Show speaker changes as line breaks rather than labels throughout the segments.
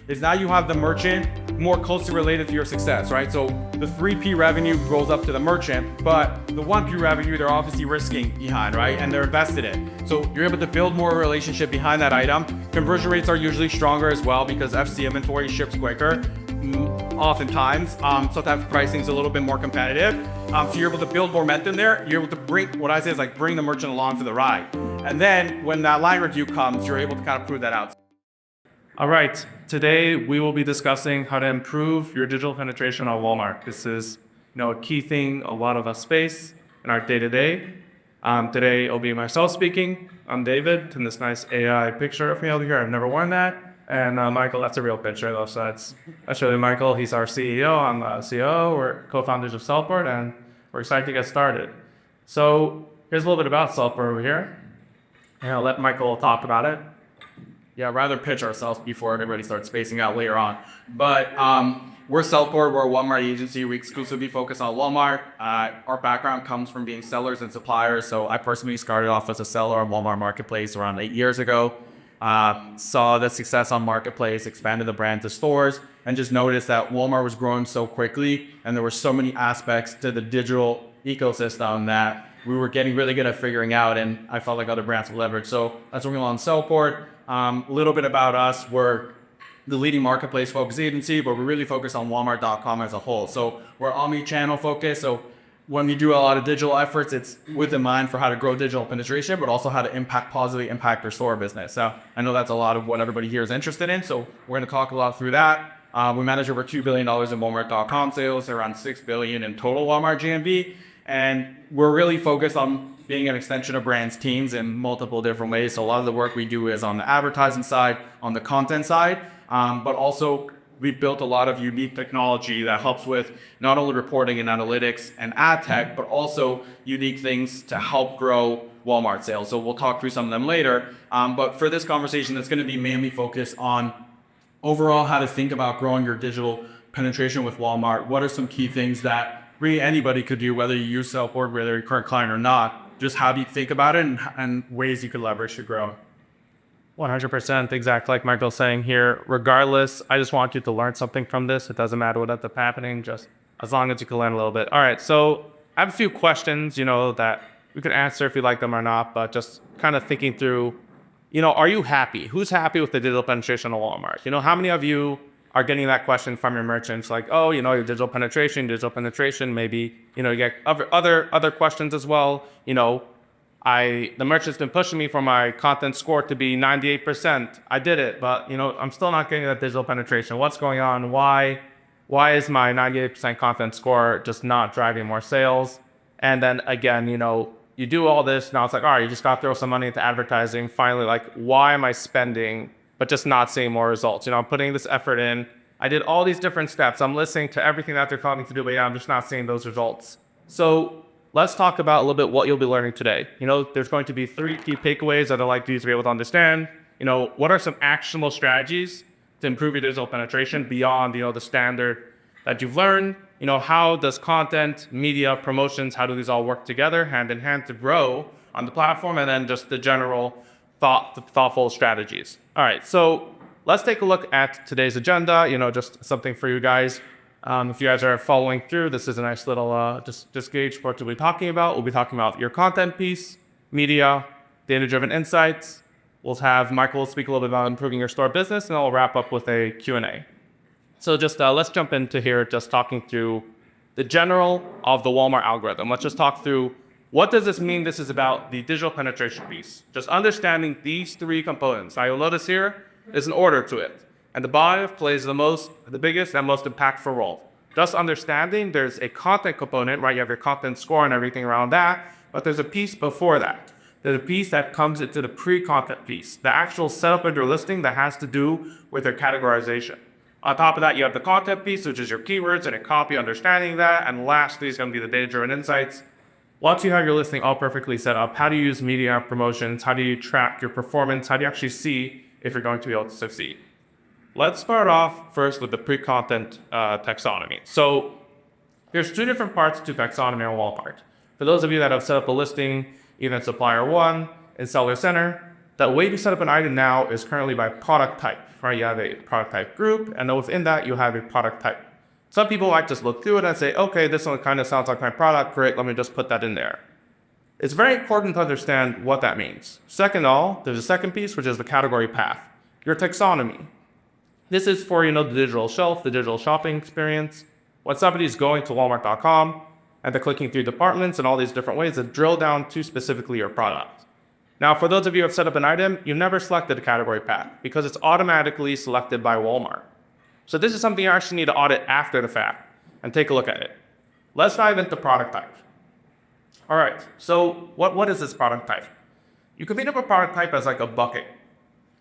is now you have the merchant more closely related to your success, right? So the 3P revenue rolls up to the merchant, but the 1P revenue, they're obviously risking behind, right? And they're invested in. So you're able to build more relationship behind that item. Conversion rates are usually stronger as well because FC inventory ships quicker. Oftentimes, sometimes pricing is a little bit more competitive. So you're able to build momentum there. You're able to bring, what I say is like bring the merchant along for the ride. And then when that line review comes, you're able to kind of prove that out.
All right, today we will be discussing how to improve your digital penetration on Walmart. This is a key thing a lot of us face in our day-to-day. Today it'll be myself speaking. I'm David, in this nice AI picture of me over here. I've never worn that. And Michael, that's a real picture though, so that's really Michael. He's our CEO, I'm the COO, we're co-founders of SellCord, and we're excited to get started. So here's a little bit about SellCord over here. And I'll let Michael talk about it.
Yeah, rather pitch ourselves before everybody starts spacing out later on. But we're SellCord, we're a Walmart agency. We exclusively focus on Walmart. Our background comes from being sellers and suppliers. So I personally started off as a seller on Walmart Marketplace around 8 years ago. Saw the success on Marketplace, expanded the brand to stores, and just noticed that Walmart was growing so quickly and there were so many aspects to the digital ecosystem that we were getting really good at figuring out, and I felt like other brands would leverage. So that's what we launched SellCord. A little bit about us, we're the leading marketplace focused agency, but we're really focused on Walmart.com as a whole. So we're Omnichannel focused. So when we do a lot of digital efforts, it's with in mind for how to grow digital penetration, but also how to positively impact your store business. So I know that's a lot of what everybody here is interested in. So we're going to talk a lot through that. We manage over $2 billion in Walmart.com sales, around $6 billion in total Walmart GMV. And we're really focused on being an extension of brands' teams in multiple different ways. So a lot of the work we do is on the advertising side, on the content side, but also we built a lot of unique technology that helps with not only reporting and analytics and ad tech, but also unique things to help grow Walmart sales. So we'll talk through some of them later. But for this conversation, it's going to be mainly focused on overall how to think about growing your digital penetration with Walmart. What are some key things that really anybody could do, whether you use SellCord, whether you're a current client or not? Just how do you think about it and ways you could leverage to grow?
100%, exactly like Michael's saying here. Regardless, I just want you to learn something from this. It doesn't matter what ends up happening, just as long as you can learn a little bit. All right, so I have a few questions, that we could answer if you like them or not, but just kind of thinking through, are you happy? Who's happy with the digital penetration of Walmart? How many of you are getting that question from your merchants, like, oh, your digital penetration, maybe, you get other questions as well. The merchant's been pushing me for my content score to be 98%. I did it, but I'm still not getting that digital penetration. What's going on? Why is my 98% content score just not driving more sales? And then again, you do all this, now it's like, all right, you just gotta throw some money into advertising. Finally, like, why am I spending but just not seeing more results? I'm putting this effort in. I did all these different steps. I'm listening to everything that they're telling me to do, but I'm just not seeing those results. So let's talk about a little bit what you'll be learning today. There's going to be 3 key takeaways that I'd like you to be able to understand. What are some actionable strategies to improve your digital penetration beyond, the standard that you've learned? How does content, media, promotions, how do these all work together hand in hand to grow on the platform? And then just the general thoughtful strategies. All right, so let's take a look at today's agenda, just something for you guys. If you guys are following through, this is a nice little just gauge for what we'll be talking about. We'll be talking about your content piece, media, data-driven insights. We'll have Michael speak a little bit about improving your store business, and then we'll wrap up with a Q&A. So just let's jump into here, just talking through the general of the Walmart algorithm. Let's just talk through what does this mean. This is about the digital penetration piece. Just understanding these 3 components. Now you'll notice here, there's an order to it. And the buyer plays the biggest and most impactful role. Just understanding there's a content component, right? You have your content score and everything around that, but there's a piece before that. There's a piece that comes into the pre-content piece, the actual setup of your listing that has to do with your categorization. On top of that, you have the content piece, which is your keywords and a copy, understanding that. And lastly is going to be the data-driven insights. Once you have your listing all perfectly set up, how do you use media promotions? How do you track your performance? How do you actually see if you're going to be able to succeed? Let's start off first with the pre-content taxonomy. So there's 2 different parts to taxonomy on Walmart. For those of you that have set up a listing, either in Supplier 1, in Seller Center, the way to set up an item now is currently by product type, right? You have a product type group, and then within that, you have a product type. Some people might just look through it and say, okay, this one kind of sounds like my product, great, let me just put that in there. It's very important to understand what that means. Second of all, there's a second piece, which is the category path, your taxonomy. This is for, the digital shelf, the digital shopping experience. When somebody's going to Walmart.com and they're clicking through departments and all these different ways to drill down to specifically your product. Now, for those of you who have set up an item, you've never selected a category path because it's automatically selected by Walmart. So this is something you actually need to audit after the fact and take a look at it. Let's dive into product type. All right, so what is this product type? You can think of a product type as like a bucket.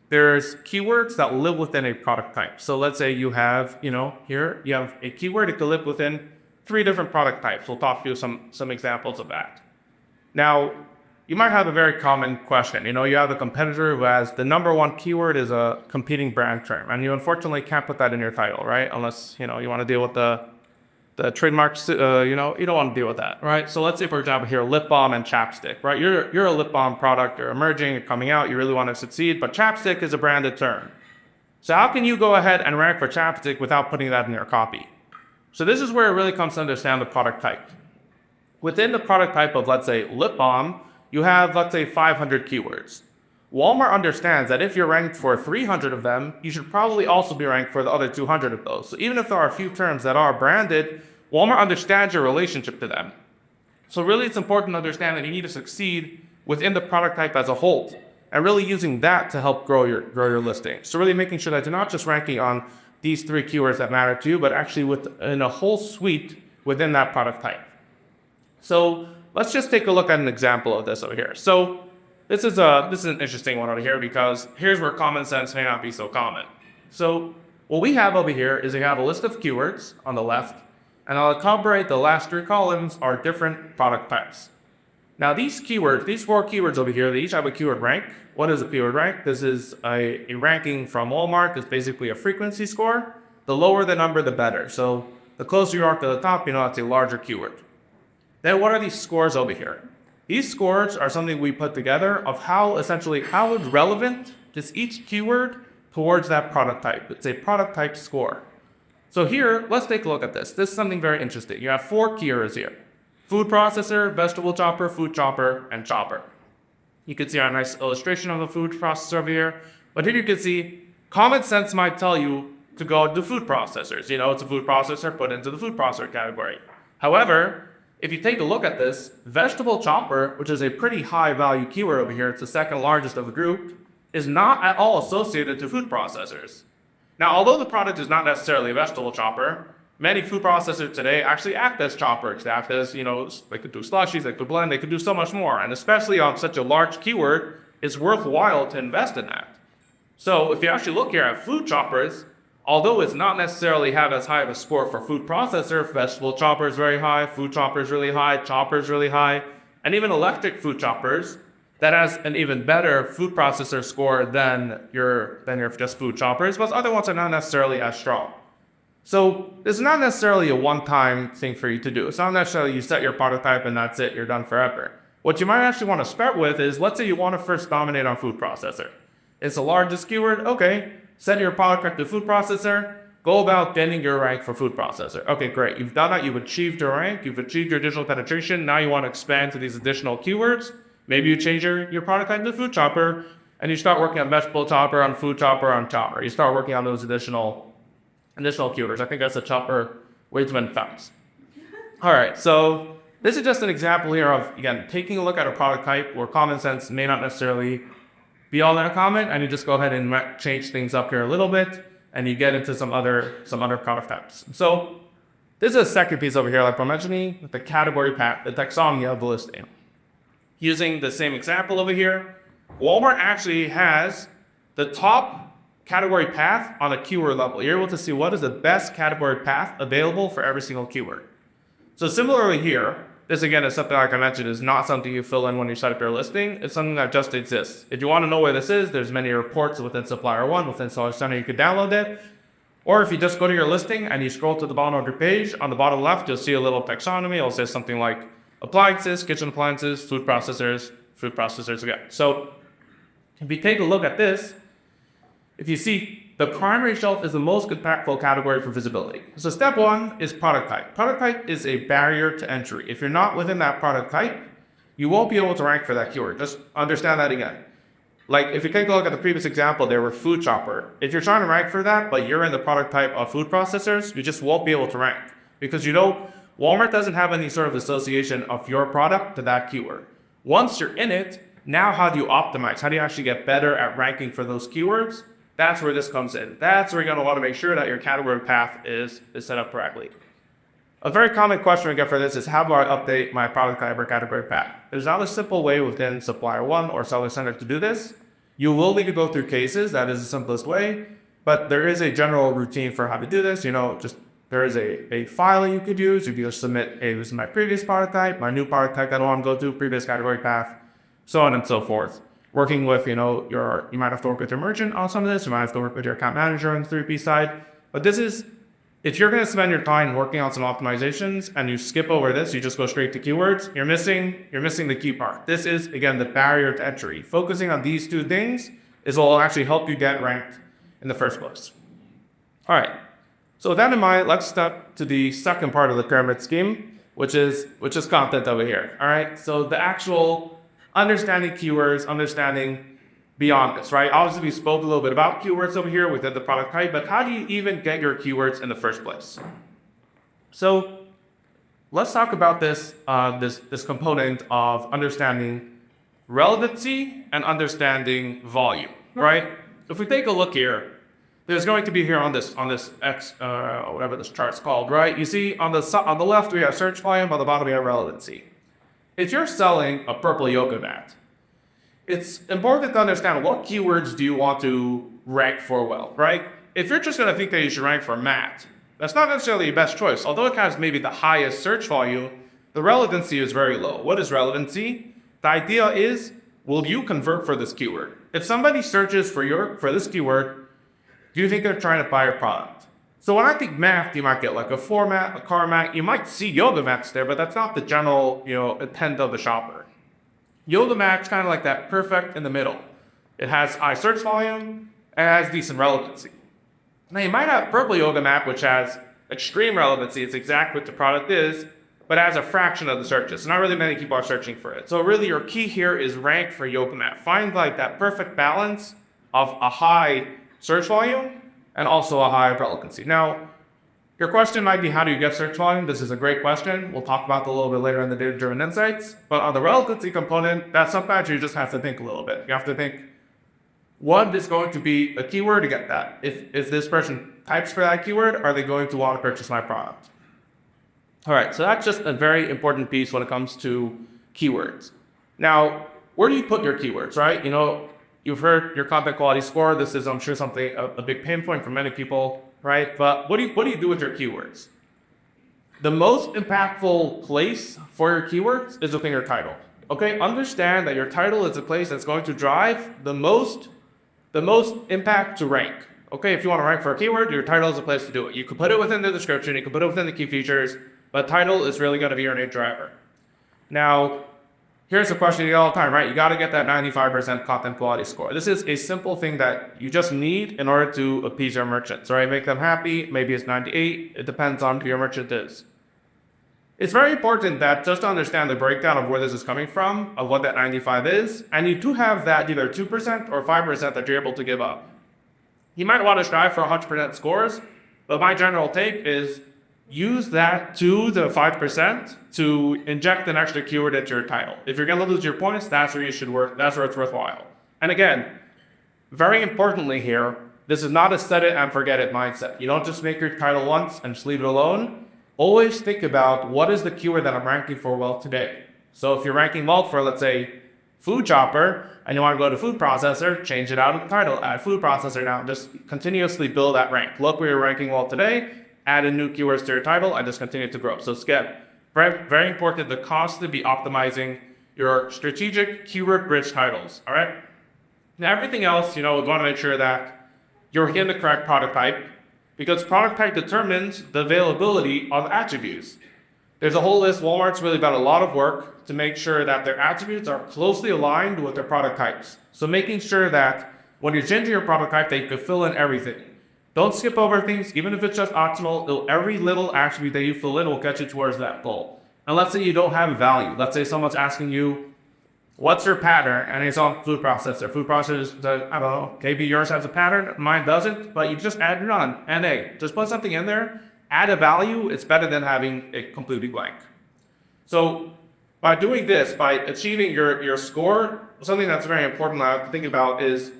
There's keywords that live within a product type. So let's say you have, here you have a keyword that can live within 3 different product types. We'll talk through some examples of that. Now, you might have a very common question. You have a competitor who has the number 1 keyword is a competing brand term, and you unfortunately can't put that in your title, right? Unless, you want to deal with the trademarks, you don't want to deal with that, right? So let's say, for example, here, lip balm and chapstick, right? You're a lip balm product, you're emerging, you're coming out, you really want to succeed, but chapstick is a branded term. So how can you go ahead and rank for chapstick without putting that in your copy? So this is where it really comes to understand the product type. Within the product type of, let's say, lip balm, you have, let's say, 500 keywords. Walmart understands that if you're ranked for 300 of them, you should probably also be ranked for the other 200 of those. So even if there are a few terms that are branded, Walmart understands your relationship to them. So really it's important to understand that you need to succeed within the product type as a whole, and really using that to help grow your listing. So really making sure that you're not just ranking on these 3 keywords that matter to you, but actually within a whole suite within that product type. So let's just take a look at an example of this over here. So this is an interesting one over here because here's where common sense may not be so common. So what we have over here is we have a list of keywords on the left, and I'll incorporate the last 3 columns are different product types. Now these 4 keywords over here, they each have a keyword rank. What is a keyword rank? This is a ranking from Walmart. It's basically a frequency score. The lower the number, the better. So the closer you are to the top, that's a larger keyword. Then what are these scores over here? These scores are something we put together of how relevant is each keyword towards that product type. It's a product type score. So here, let's take a look at this. This is something very interesting. You have 4 keywords here. Food processor, vegetable chopper, food chopper, and chopper. You can see our nice illustration of the food processor over here. But here you can see, common sense might tell you to go to food processors. It's a food processor, put into the food processor category. However, if you take a look at this, vegetable chopper, which is a pretty high value keyword over here, it's the second largest of the group, is not at all associated to food processors. Now, although the product is not necessarily a vegetable chopper, many food processors today actually act as choppers. They act as, they could do slushies, they could blend, they could do so much more. And especially on such a large keyword, it's worthwhile to invest in that. So if you actually look here at food choppers, although it's not necessarily have as high of a score for food processor, vegetable chopper is very high, food chopper is really high, chopper is really high, and even electric food choppers, that has an even better food processor score than your just food choppers, but other ones are not necessarily as strong. So this is not necessarily a one-time thing for you to do. It's not necessarily you set your product type and that's it, you're done forever. What you might actually want to start with is, let's say you want to first dominate on food processor. It's the largest keyword, okay, set your product type to food processor, go about getting your rank for food processor. Okay, great, you've done that, you've achieved your rank, you've achieved your digital penetration, now you want to expand to these additional keywords. Maybe you change your product type to food chopper, and you start working on vegetable chopper, on food chopper, on chopper. You start working on those additional keywords. I think that's a chopper way too many times. All right, so this is just an example here of, again, taking a look at a product type where common sense may not necessarily be all that common, and you just go ahead and change things up here a little bit, and you get into some other product types. So this is a second piece over here, like I'm mentioning, the category path, the taxonomy of the listing. Using the same example over here, Walmart actually has the top category path on a keyword level. You're able to see what is the best category path available for every single keyword. So similarly here, this again is something, like I mentioned, is not something you fill in when you set up your listing. It's something that just exists. If you want to know where this is, there's many reports within Supplier 1, within Seller Center, you could download it. Or if you just go to your listing and you scroll to the bottom of your page, on the bottom left, you'll see a little taxonomy. It'll say something like appliances, kitchen appliances, food processors again. So If you take a look at this, if you see, the primary shelf is the most impactful category for visibility. So step one is product type. Product type is a barrier to entry. If you're not within that product type, you won't be able to rank for that keyword. Just understand that again. Like if you take a look at the previous example, there were food shopper. If you're trying to rank for that, but you're in the product type of food processors, you just won't be able to rank. Because Walmart doesn't have any sort of association of your product to that keyword. Once you're in it, now how do you optimize? How do you actually get better at ranking for those keywords? That's where this comes in. That's where you're going to want to make sure that your category path is set up correctly. A very common question we get for this is, how do I update my product type or category path? There's not a simple way within Supplier One or Seller Center to do this. You will need to go through cases. That is the simplest way. But there is a general routine for how to do this. There is a file you could use. You could just submit, hey, this is my previous product type, my new product type that I want to go to, previous category path, so on and so forth. Working with, you might have to work with your merchant on some of this. You might have to work with your account manager on the 3P side. But this is, if you're going to spend your time working on some optimizations and you skip over this, you just go straight to keywords, you're missing the key part. This is, again, the barrier to entry. Focusing on these two things is what will actually help you get ranked in the first place. All right. So with that in mind, let's step to the second part of the pyramid scheme, which is content over here. All right. So the actual understanding keywords, understanding beyond this, right? Obviously, we spoke a little bit about keywords over here within the product type, but how do you even get your keywords in the first place? So let's talk about this component of understanding relevancy and understanding volume, right? If we take a look here, there's going to be here on this X, whatever this chart's called, right? You see on the left we have search volume, on the bottom we have relevancy. If you're selling a purple yoga mat, it's important to understand what keywords do you want to rank for well, right? If you're just going to think that you should rank for mat, that's not necessarily your best choice. Although it has maybe the highest search volume, the relevancy is very low. What is relevancy? The idea is, will you convert for this keyword? If somebody searches for this keyword, do you think they're trying to buy your product? So when I think mat, you might get like a floor mat, a car mat. You might see yoga mats there, but that's not the general, intent of the shopper. Yoga mat's kind of like that perfect in the middle. It has high search volume and has decent relevancy. Now you might have purple yoga mat, which has extreme relevancy. It's exactly what the product is, but has a fraction of the searches. So not really many people are searching for it. So really your key here is rank for yoga mat. Find like that perfect balance of a high search volume and also a high relevancy. Now, your question might be, how do you get search volume? This is a great question. We'll talk about that a little bit later in the data-driven insights. But on the relevancy component, that's sometimes you just have to think a little bit. You have to think, what is going to be a keyword to get that? If this person types for that keyword, are they going to want to purchase my product? All right, so that's just a very important piece when it comes to keywords. Now, where do you put your keywords, right? You've heard your content quality score. This is, I'm sure, something a big pain point for many people, right? But what do you do with your keywords? The most impactful place for your keywords is within your title. Okay, understand that your title is a place that's going to drive the most impact to rank. Okay, if you want to rank for a keyword, your title is a place to do it. You can put it within the description, you can put it within the key features, but title is really going to be your main driver. Now, here's a question you get all the time, right? You got to get that 95% content quality score. This is a simple thing that you just need in order to appease your merchants, right? Make them happy. Maybe it's 98. It depends on who your merchant is. It's very important that just to understand the breakdown of where this is coming from, of what that 95 is, and you do have that either 2% or 5% that you're able to give up. You might want to strive for 100% scores, but my general take is use that 2 to 5% to inject an extra keyword into your title. If you're going to lose your points, that's where you should work. That's where it's worthwhile. And again, very importantly here, this is not a set it and forget it mindset. You don't just make your title once and just leave it alone. Always think about, what is the keyword that I'm ranking for well today? So if you're ranking well for, let's say, food shopper, and you want to go to food processor, change it out of the title, add food processor now, just continuously build that rank. Look where you're ranking well today, add in new keywords to your title, and just continue to grow. So it's again, very, very important to constantly be optimizing your strategic keyword-rich titles, all right? Now everything else, we want to make sure that you're in the correct product type, because product type determines the availability of attributes. There's a whole list. Walmart's really done a lot of work to make sure that their attributes are closely aligned with their product types. So making sure that when you're changing your product type, that you can fill in everything. Don't skip over things, even if it's just optional. Every little attribute that you fill in will get you towards that goal. And let's say you don't have a value. Let's say someone's asking you, what's your pattern? And it's on food processor. Food processor, I don't know, maybe yours has a pattern, mine doesn't, but you just add it on. And hey, just put something in there, add a value. It's better than having it completely blank. So by doing this, by achieving your score, something that's very important I have to think about is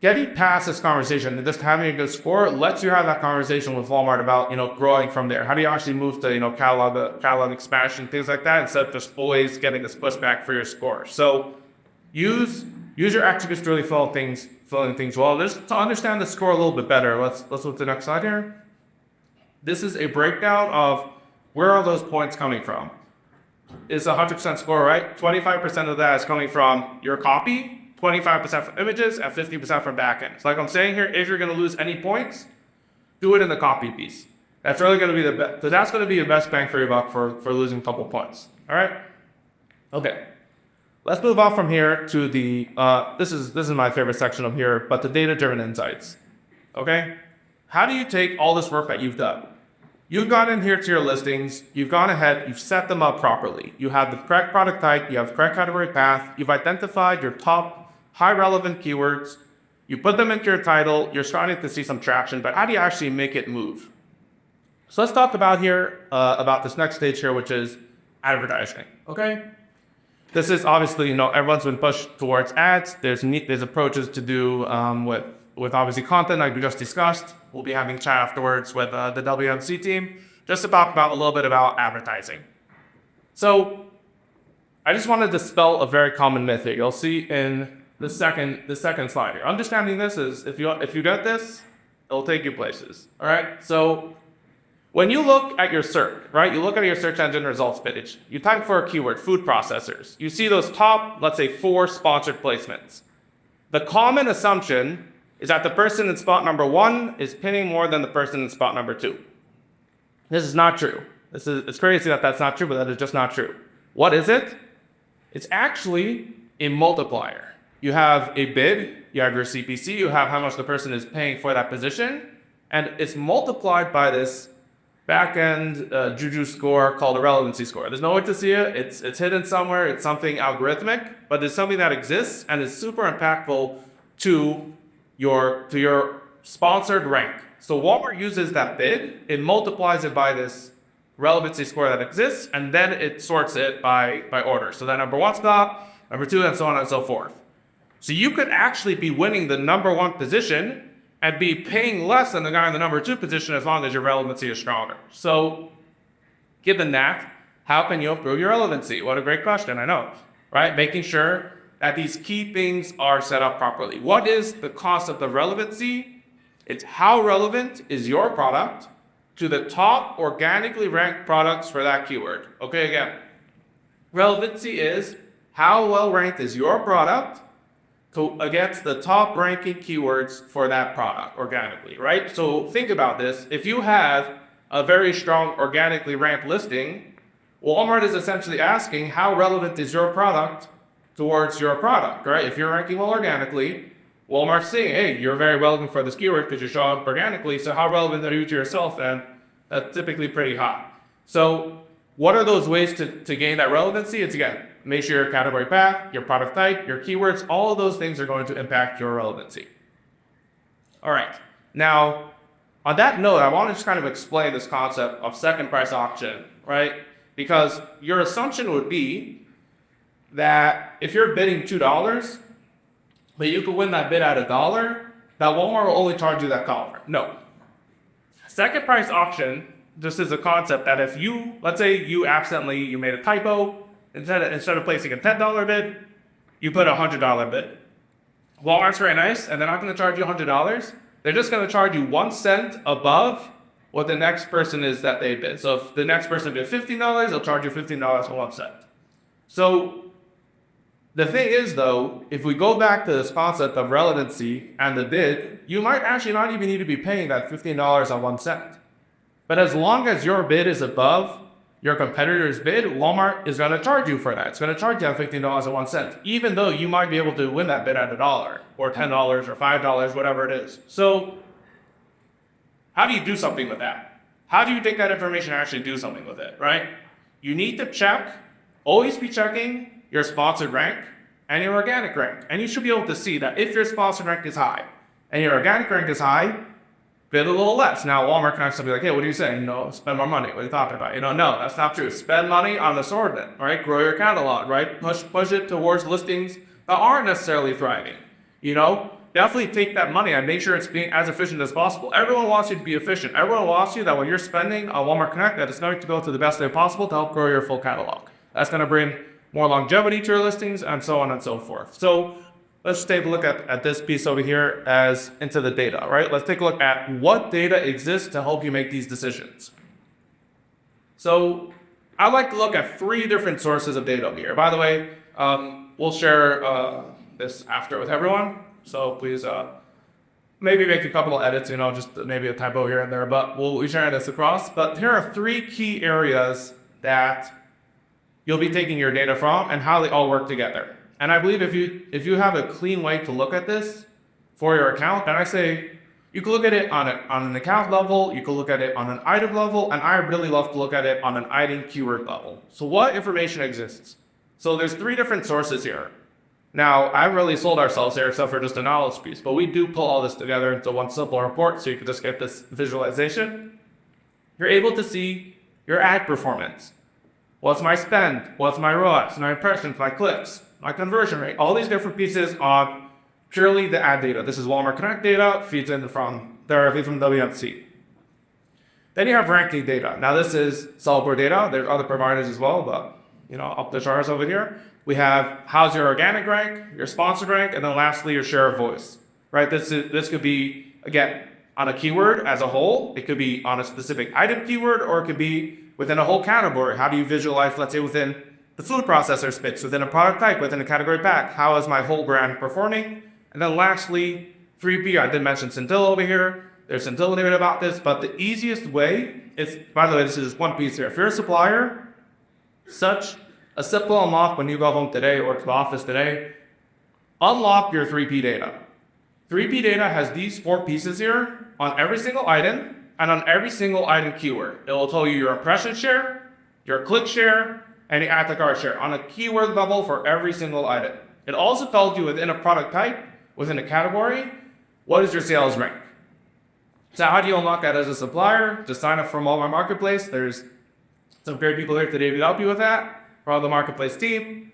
getting past this conversation and just having a good score lets you have that conversation with Walmart about, growing from there. How do you actually move to, catalog expansion, things like that, instead of just always getting this pushback for your score. So use your attributes to really filling things well. Just to understand the score a little bit better, let's look at the next slide here. This is a breakdown of where are those points coming from. It's a 100% score, right? 25% of that is coming from your copy, 25% from images, and 50% from backend. So like I'm saying here, if you're going to lose any points, do it in the copy piece. That's really going to be the best. So that's going to be your best bang for your buck for losing a couple points. All right? Okay. Let's move on from here to the, this is my favorite section up here, but the data-driven insights. Okay? How do you take all this work that you've done? You've gone in here to your listings, you've gone ahead, you've set them up properly. You have the correct product type, you have the correct category path, you've identified your top high relevant keywords, you put them into your title, you're starting to see some traction, but how do you actually make it move? So let's talk about about this next stage here, which is advertising, okay? This is obviously, everyone's been pushed towards ads. There's approaches to do with obviously content like we just discussed. We'll be having chat afterwards with the WMC team just to talk about a little bit about advertising. So I just want to dispel a very common myth here. You'll see in the second slide here. Understanding this is if you get this, it'll take you places. All right. So when you look at your search, right? You look at your search engine results page. You type for a keyword, food processors. You see those top, let's say, 4 sponsored placements. The common assumption is that the person in spot number 1 is pinning more than the person in spot number 2. This is not true. It's crazy that that's not true, but that is just not true. What is it? It's actually a multiplier. You have a bid, you have your CPC, you have how much the person is paying for that position, and it's multiplied by this back-end juju score called a relevancy score. There's no way to see it. It's hidden somewhere. It's something algorithmic, but it's something that exists and is super impactful to your sponsored rank. So Walmart uses that bid, it multiplies it by this relevancy score that exists, and then it sorts it by order. So that number 1 spot, number 2, and so on and so forth. So you could actually be winning the number 1 position and be paying less than the guy in the number 2 position as long as your relevancy is stronger. So given that, how can you improve your relevancy? What a great question, I know, right? Making sure that these key things are set up properly. What is the concept of relevancy? It's how relevant is your product to the top organically ranked products for that keyword. Okay, again, relevancy is how well ranked is your product against the top ranking keywords for that product organically, right? So think about this. If you have a very strong organically ranked listing, Walmart is essentially asking how relevant is your product towards your product, right? If you're ranking well organically, Walmart's saying, hey, you're very relevant for this keyword because you show up organically, so how relevant are you to yourself? And that's typically pretty high. So what are those ways to gain that relevancy? It's again, make sure your category path, your product type, your keywords, all of those things are going to impact your relevancy. All right. Now, on that note, I want to just kind of explain this concept of second price auction, right? Because your assumption would be that if you're bidding $2, but you could win that bid at $1, that Walmart will only charge you that $1. No. Second price auction, this is a concept that if you, let's say you made a typo, instead of placing a $10 bid, you put a $100 bid. Walmart's very nice, and they're not going to charge you $100. They're just going to charge you 1 cent above what the next person is that they bid. So if the next person bid $15, they'll charge you $15 for 1 cent. So the thing is, though, if we go back to this concept of relevancy and the bid, you might actually not even need to be paying that $15 on 1 cent. But as long as your bid is above your competitor's bid, Walmart is going to charge you for that. It's going to charge you $15.01, even though you might be able to win that bid at $1 or $10 or $5, whatever it is. So how do you do something with that? How do you take that information and actually do something with it, right? You need to check, always be checking your sponsored rank and your organic rank. And you should be able to see that if your sponsored rank is high and your organic rank is high, bid a little less. Now, Walmart can actually be like, hey, what are you saying? Spend more money. What are you talking about? No, that's not true. Spend money on assortment, right? Grow your catalog, right? Push it towards listings that aren't necessarily thriving. Definitely take that money and make sure it's being as efficient as possible. Everyone wants you to be efficient. Everyone wants you that when you're spending on Walmart Connect, that it's going to go to the best way possible to help grow your full catalog. That's going to bring more longevity to your listings and so on and so forth. So let's take a look at this piece over here as into the data, right? Let's take a look at what data exists to help you make these decisions. So I like to look at 3 different sources of data over here. By the way, we'll share this after with everyone. So please maybe make a couple of edits, just maybe a typo here and there, but we'll be sharing this across. But here are 3 key areas that you'll be taking your data from and how they all work together. And I believe if you have a clean way to look at this for your account, and I say you can look at it on an account level, you can look at it on an item level, and I really love to look at it on an item keyword level. So what information exists? So there's 3 different sources here. Now, I really sold ourselves here except for just a knowledge piece, but we do pull all this together into one simple report so you can just get this visualization. You're able to see your ad performance. What's my spend? What's my ROAS? My impressions, my clicks, my conversion rate, all these different pieces on purely the ad data. This is Walmart Connect data, feeds in directly from WMC. Then you have ranking data. Now this is SellCord data. There's other providers as well, but up the charts over here. We have how's your organic rank, your sponsored rank, and then lastly your share of voice. Right? This could be again on a keyword as a whole. It could be on a specific item keyword, or it could be within a whole category. How do you visualize, let's say, within the food processor space, within a product type, within a category pack? How is my whole brand performing? And then lastly, 3P. I did mention Scintilla over here. There's Scintilla data about this, but the easiest way is, by the way, this is one piece here. If you're a supplier, such a simple unlock when you go home today or to the office today, unlock your 3P data. 3P data has these 4 pieces here on every single item and on every single item keyword. It will tell you your impression share, your click share, and your add to cart share on a keyword level for every single item. It also tells you within a product type, within a category, what is your sales rank. So how do you unlock that as a supplier? Just sign up for Walmart Marketplace. There's some great people here today to help you with that. From the Marketplace team.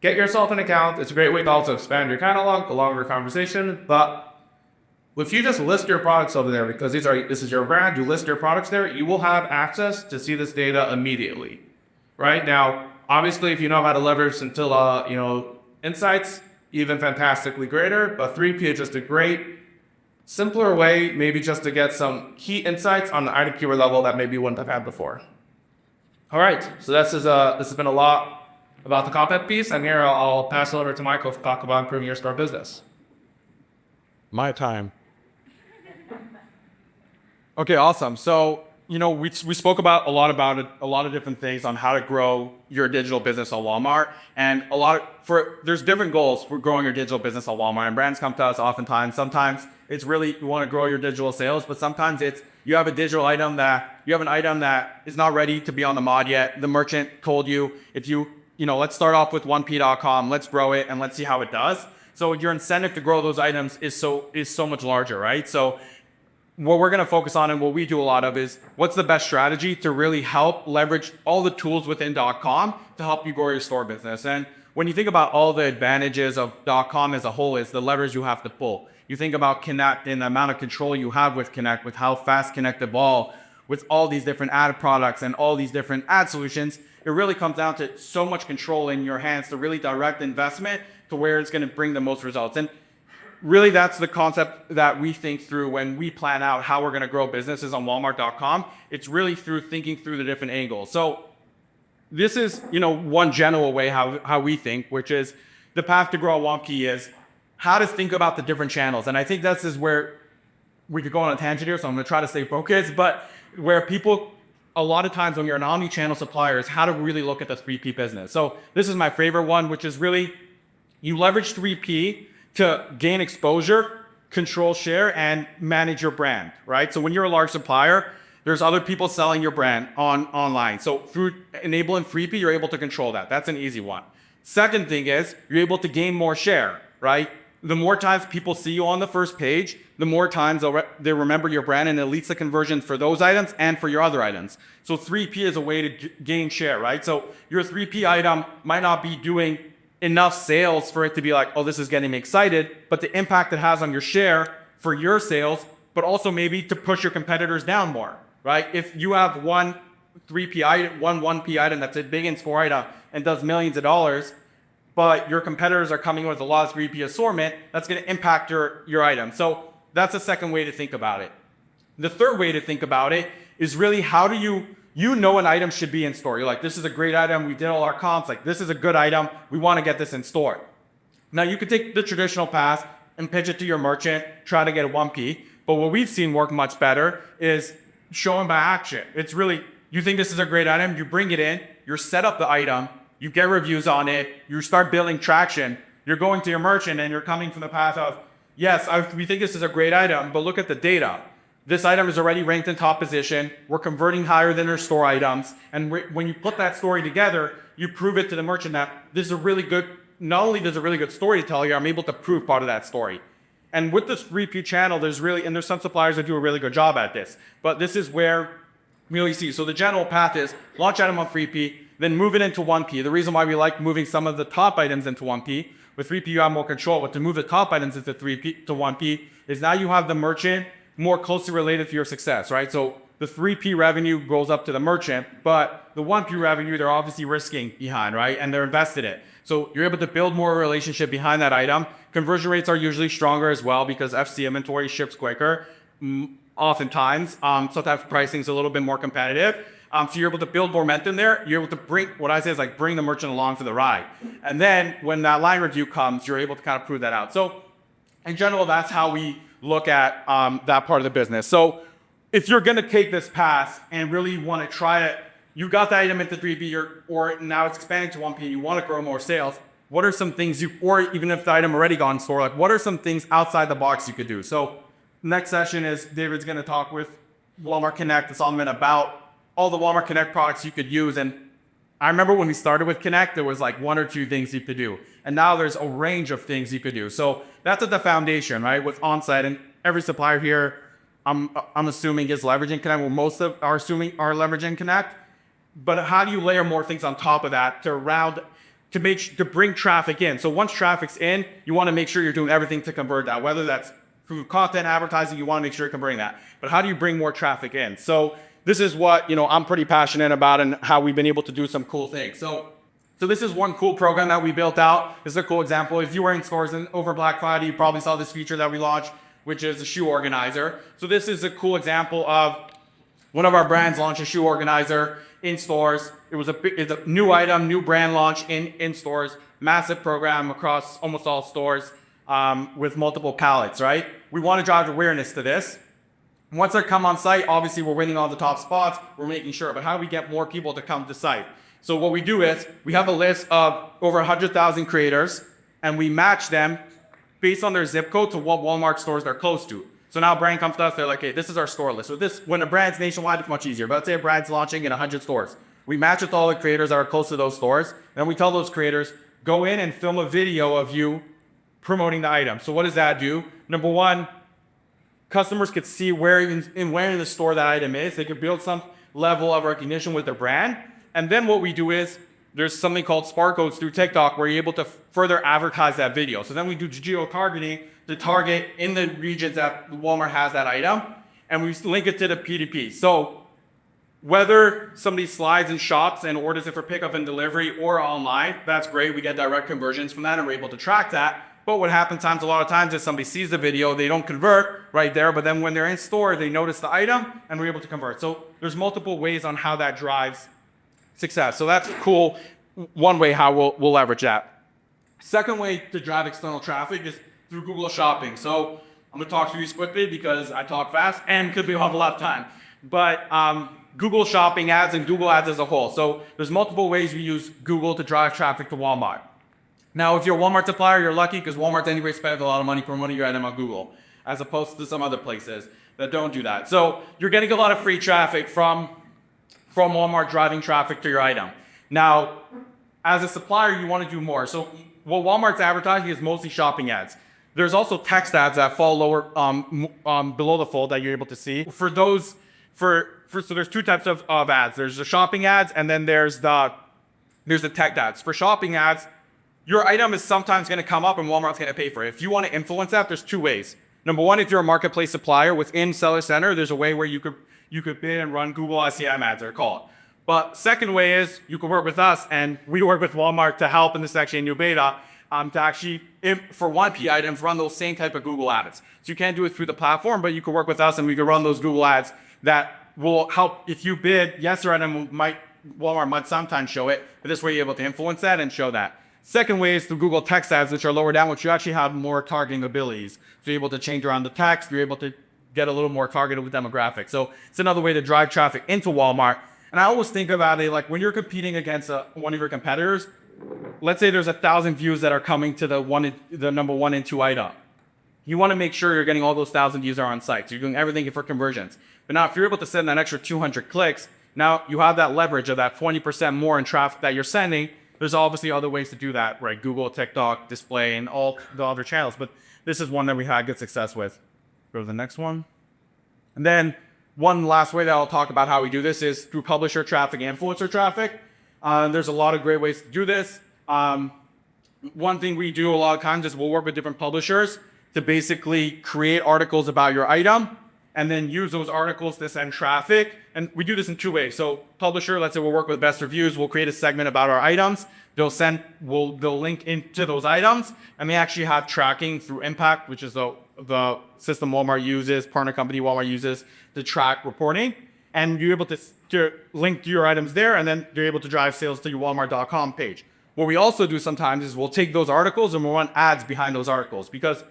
Get yourself an account. It's a great way to also expand your catalog, a longer conversation. But if you just list your products over there, because this is your brand, you list your products there, you will have access to see this data immediately. Right? Now, obviously, if you know how to leverage Scintilla, insights, even fantastically greater. But 3P is just a great, simpler way, maybe just to get some key insights on the item keyword level that maybe you wouldn't have had before. All right, so this has been a lot about the content piece, and here I'll pass it over to Michael to talk about improving your store business.
My time. Okay, awesome. So, we spoke about a lot of different things on how to grow your digital business on Walmart, and there's different goals for growing your digital business on Walmart. And brands come to us oftentimes. Sometimes it's really you want to grow your digital sales, but sometimes it's you have an item that is not ready to be on the mod yet. The merchant told you, let's start off with 1p.com, let's grow it and let's see how it does. So your incentive to grow those items is so much larger, right? So what we're going to focus on and what we do a lot of is what's the best strategy to really help leverage all the tools within .com to help you grow your store business. And when you think about all the advantages of .com as a whole is the levers you have to pull. You think about Connect and the amount of control you have with Connect, with how fast Connect evolved, with all these different ad products and all these different ad solutions. It really comes down to so much control in your hands to really direct investment to where it's going to bring the most results. And really that's the concept that we think through when we plan out how we're going to grow businesses on Walmart.com. It's really through thinking through the different angles. So this is, one general way how we think, which is the path to grow on 1P is how to think about the different channels. And I think this is where we could go on a tangent here, so I'm going to try to stay focused, but where people a lot of times when you're an omnichannel supplier is how to really look at the 3P business. So this is my favorite one, which is really you leverage 3P to gain exposure, control share, and manage your brand, right? So when you're a large supplier, there's other people selling your brand online. So through enabling 3P, you're able to control that. That's an easy one. Second thing is you're able to gain more share, right? The more times people see you on the first page, the more times they remember your brand, and it leads to conversion for those items and for your other items. So 3P is a way to gain share, right? So your 3P item might not be doing enough sales for it to be like, oh, this is getting me excited, but the impact it has on your share for your sales, but also maybe to push your competitors down more, right? If you have one 3P item, one 1P item that's a big in-store item and does millions of dollars, but your competitors are coming with a lot of 3P assortment, that's going to impact your item. So that's the second way to think about it. The third way to think about it is really how do you know an item should be in store. You're like, this is a great item. We did all our comps. Like, this is a good item. We want to get this in store. Now, you could take the traditional path and pitch it to your merchant, try to get a 1P. But what we've seen work much better is showing by action. It's really, you think this is a great item, you bring it in, you set up the item, you get reviews on it, you start building traction, you're going to your merchant and you're coming from the path of, yes, we think this is a great item, but look at the data. This item is already ranked in top position, we're converting higher than our store items, and when you put that story together, you prove it to the merchant that this is a really good, not only does a really good story to tell you, I'm able to prove part of that story. And with this 3P channel, there's some suppliers that do a really good job at this, but this is where we really see. So the general path is launch item on 3P, then move it into 1P. The reason why we like moving some of the top items into 1P, with 3P you have more control, but to move the top items into 3P to 1P is now you have the merchant more closely related to your success, right? So the 3P revenue goes up to the merchant, but the 1P revenue, they're obviously risking behind, right? And they're invested in it. So you're able to build more relationship behind that item. Conversion rates are usually stronger as well because FC inventory ships quicker. Oftentimes, sometimes pricing is a little bit more competitive. So you're able to build momentum there. You're able to bring, what I say is like bring the merchant along for the ride. And then when that line review comes, you're able to kind of prove that out. So in general, that's how we look at that part of the business. So if you're going to take this path and really want to try it, you got the item into 3P or now it's expanding to 1P and you want to grow more sales, what are some things or even if the item already gone in store, like what are some things outside the box you could do? So next session is David's going to talk with Walmart Connect and Solomon about all the Walmart Connect products you could use. And I remember when we started with Connect, there was like one or two things you could do. And now there's a range of things you could do. So that's at the foundation, right? With onsite, and every supplier here, I'm assuming is leveraging Connect. Well, most of are assuming are leveraging Connect. But how do you layer more things on top of that to bring traffic in? So once traffic's in, you want to make sure you're doing everything to convert that, whether that's through content advertising, you want to make sure you're converting that. But how do you bring more traffic in? So this is what, I'm pretty passionate about and how we've been able to do some cool things. So this is one cool program that we built out. This is a cool example. If you were in stores over Black Friday, you probably saw this feature that we launched, which is a shoe organizer. So this is a cool example of one of our brands launched a shoe organizer in stores. It's a new item, new brand launch in stores, massive program across almost all stores with multiple pallets, right? We want to drive awareness to this. Once they come on site, obviously we're winning all the top spots, we're making sure, but how do we get more people to come to site? So what we do is we have a list of over 100,000 creators and we match them based on their zip code to what Walmart stores they're close to. So now a brand comes to us, they're like, hey, this is our store list. So when a brand's nationwide, it's much easier. But let's say a brand's launching in 100 stores. We match with all the creators that are close to those stores. Then we tell those creators, go in and film a video of you promoting the item. So what does that do? Number one, customers could see where in the store that item is. They could build some level of recognition with their brand. And then what we do is there's something called Spark codes through TikTok where you're able to further advertise that video. So then we do geo-targeting to target in the regions that Walmart has that item, and we link it to the P2P. So whether somebody slides and shops and orders it for pickup and delivery or online, that's great. We get direct conversions from that and we're able to track that. But what happens a lot of times is somebody sees the video, they don't convert right there, but then when they're in store, they notice the item and we're able to convert. So there's multiple ways on how that drives success. So that's cool. One way how we'll leverage that. Second way to drive external traffic is through Google Shopping. So I'm gonna talk through these quickly because I talk fast and because we don't have a lot of time. But Google Shopping ads and Google ads as a whole. So there's multiple ways we use Google to drive traffic to Walmart. Now, if you're a Walmart supplier, you're lucky because Walmart anyway spends a lot of money promoting your item on Google, as opposed to some other places that don't do that. So you're getting a lot of free traffic from Walmart driving traffic to your item. Now, as a supplier, you want to do more. So what Walmart's advertising is mostly shopping ads. There's also text ads that fall lower below the fold that you're able to see. For those, so there's two types of ads. There's the shopping ads, and then there's the text ads. For shopping ads, your item is sometimes going to come up and Walmart's going to pay for it. If you want to influence that, there's two ways. Number one, if you're a marketplace supplier within Seller Center, there's a way where you could bid and run Google SEM ads, they're called. But second way is you can work with us, and we work with Walmart to help in this actually in new beta to actually, for 1P items, run those same type of Google ads. So you can't do it through the platform, but you can work with us and we can run those Google ads that will help. If you bid, yes, your item Walmart might sometimes show it, but this way you're able to influence that and show that. Second way is through Google text ads, which are lower down, which you actually have more targeting abilities. So you're able to change around the text, you're able to get a little more targeted with demographics. So it's another way to drive traffic into Walmart. And I always think about it like when you're competing against one of your competitors, let's say there's 1,000 views that are coming to the number 1 and 2 item. You want to make sure you're getting all those 1,000 views are on site. So you're doing everything for conversions. But now if you're able to send that extra 200 clicks, now you have that leverage of that 20% more in traffic that you're sending. There's obviously other ways to do that, right? Google, TikTok, display, and all the other channels. But this is one that we had good success with. Go to the next one. And then one last way that I'll talk about how we do this is through publisher traffic and influencer traffic. There's a lot of great ways to do this. One thing we do a lot of times is we'll work with different publishers to basically create articles about your item and then use those articles to send traffic. And we do this in two ways. So publisher, let's say we'll work with Best Reviews, we'll create a segment about our items. They'll link into those items, and they actually have tracking through Impact, which is the system Walmart uses, partner company Walmart uses to track reporting. And you're able to link to your items there, and then you're able to drive sales to your Walmart.com page. What we also do sometimes is we'll take those articles and we'll run ads behind those articles, because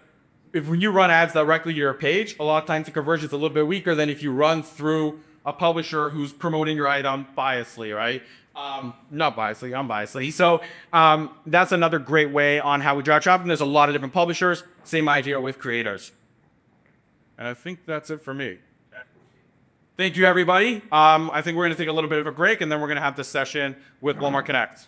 when you run ads directly to your page, a lot of times the conversion is a little bit weaker than if you run through a publisher who's promoting your item biasly, right? Not biasly, unbiasedly. So that's another great way on how we drive traffic. And there's a lot of different publishers. Same idea with creators. And I think that's it for me. Thank you, everybody. I think we're going to take a little bit of a break, and then we're going to have this session with Walmart Connect.